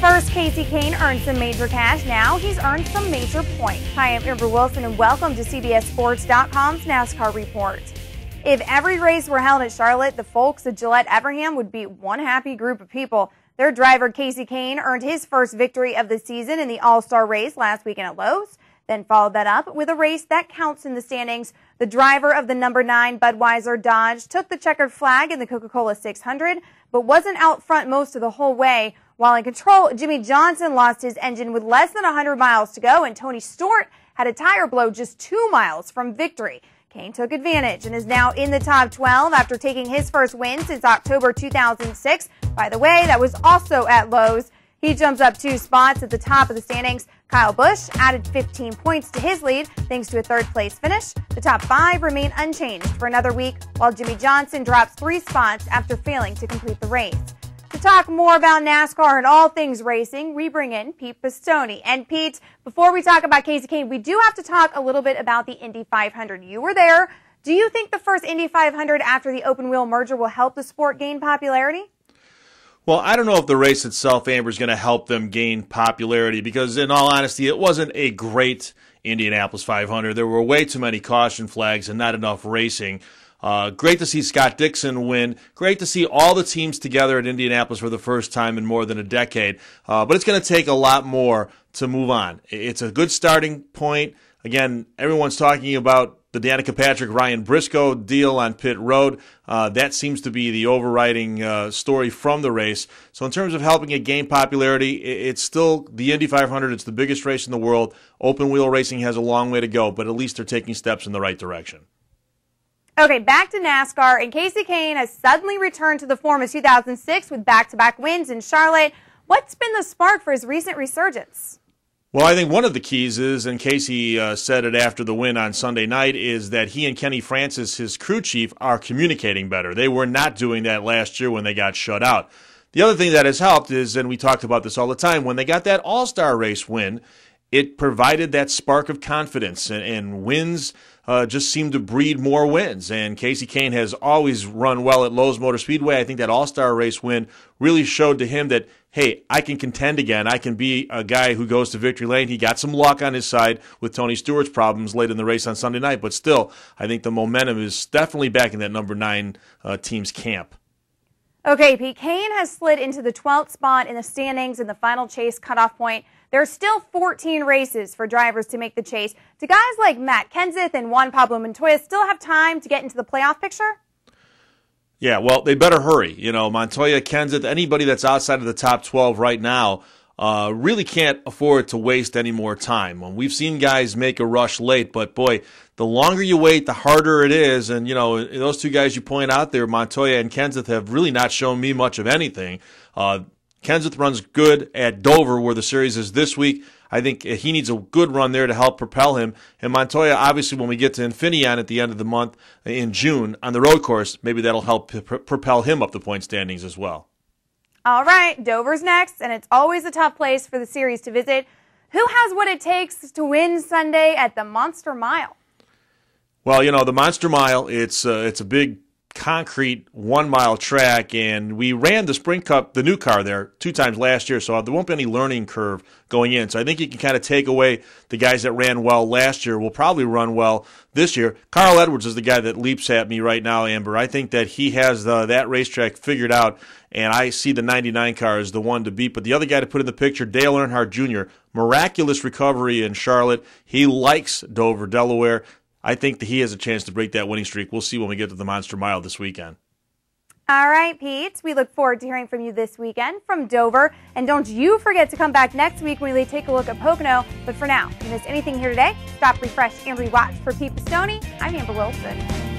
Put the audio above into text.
First, Kasey Kahne earned some major cash. Now he's earned some major points. Hi, I'm Amber Wilson, and welcome to CBSSports.com's NASCAR Report. If every race were held at Charlotte, the folks at Gillette Everingham would be one happy group of people. Their driver, Kasey Kahne, earned his first victory of the season in the All-Star race last weekend at Lowe's, then followed that up with a race that counts in the standings. The driver of the number 9 Budweiser Dodge took the checkered flag in the Coca-Cola 600, but wasn't out front most of the whole way. While in control, Jimmie Johnson lost his engine with less than 100 miles to go, and Tony Stewart had a tire blow just 2 miles from victory. Kahne took advantage and is now in the top 12 after taking his first win since October 2006. By the way, that was also at Lowe's. He jumps up 2 spots at the top of the standings. Kyle Busch added 15 points to his lead thanks to a third-place finish. The top 5 remain unchanged for another week, while Jimmie Johnson drops 3 spots after failing to complete the race. To talk more about NASCAR and all things racing, we bring in Pete Pistone. And Pete, before we talk about Kasey Kahne, we do have to talk a little bit about the Indy 500. You were there. Do you think the first Indy 500 after the open wheel merger will help the sport gain popularity? Well, I don't know if the race itself, Amber, is going to help them gain popularity because, in all honesty, it wasn't a great Indianapolis 500. There were way too many caution flags and not enough racing. Great to see Scott Dixon win. Great to see all the teams together at Indianapolis for the first time in more than a decade. But it's going to take a lot more to move on. It's a good starting point. Again, everyone's talking about the Danica Patrick, Ryan Briscoe deal on pit road. That seems to be the overriding story from the race. So in terms of helping it gain popularity, it's still the Indy 500. It's the biggest race in the world. Open wheel racing has a long way to go, but at least they're taking steps in the right direction. Okay, back to NASCAR, and Kasey Kahne has suddenly returned to the form of 2006 with back-to-back wins in Charlotte. What's been the spark for his recent resurgence? Well, I think one of the keys is, and Kasey said it after the win on Sunday night, is that he and Kenny Francis, his crew chief, are communicating better. They were not doing that last year when they got shut out. The other thing that has helped is, and we talked about this all the time, when they got that All-Star race win, it provided that spark of confidence, and wins just seem to breed more wins. And Kasey Kahne has always run well at Lowe's Motor Speedway. I think that All-Star race win really showed to him that, hey, I can contend again. I can be a guy who goes to victory lane. He got some luck on his side with Tony Stewart's problems late in the race on Sunday night. But still, I think the momentum is definitely back in that number 9 team's camp. Okay, Pete, Kahne has slid into the 12th spot in the standings in the final chase cutoff point. There are still 14 races for drivers to make the chase. Do guys like Matt Kenseth and Juan Pablo Montoya still have time to get into the playoff picture? Yeah, well, they better hurry. You know, Montoya, Kenseth, anybody that's outside of the top 12 right now really can't afford to waste any more time. We've seen guys make a rush late, but boy, the longer you wait, the harder it is. And, you know, those 2 guys you point out there, Montoya and Kenseth, have really not shown me much of anything. Kenseth runs good at Dover, where the series is this week. I think he needs a good run there to help propel him. And Montoya, obviously, when we get to Infineon at the end of the month in June on the road course, maybe that'll help propel him up the point standings as well. All right, Dover's next, and it's always a tough place for the series to visit. Who has what it takes to win Sunday at the Monster Mile? Well, you know, the Monster Mile, it's a big concrete 1-mile track, and we ran the Sprint Cup, the new car there, 2 times last year, so there won't be any learning curve going in. So I think you can kind of take away the guys that ran well last year will probably run well this year. Carl Edwards is the guy that leaps at me right now, Amber. I think that he has that racetrack figured out, and I see the 99 car as the one to beat. But the other guy to put in the picture, Dale Earnhardt Jr., miraculous recovery in Charlotte. He likes Dover, Delaware. I think that he has a chance to break that winning streak. We'll see when we get to the Monster Mile this weekend. All right, Pete. We look forward to hearing from you this weekend from Dover. And don't you forget to come back next week when we take a look at Pocono. But for now, if you missed anything here today, stop, refresh, and rewatch. For Pete Pistone, I'm Amber Wilson.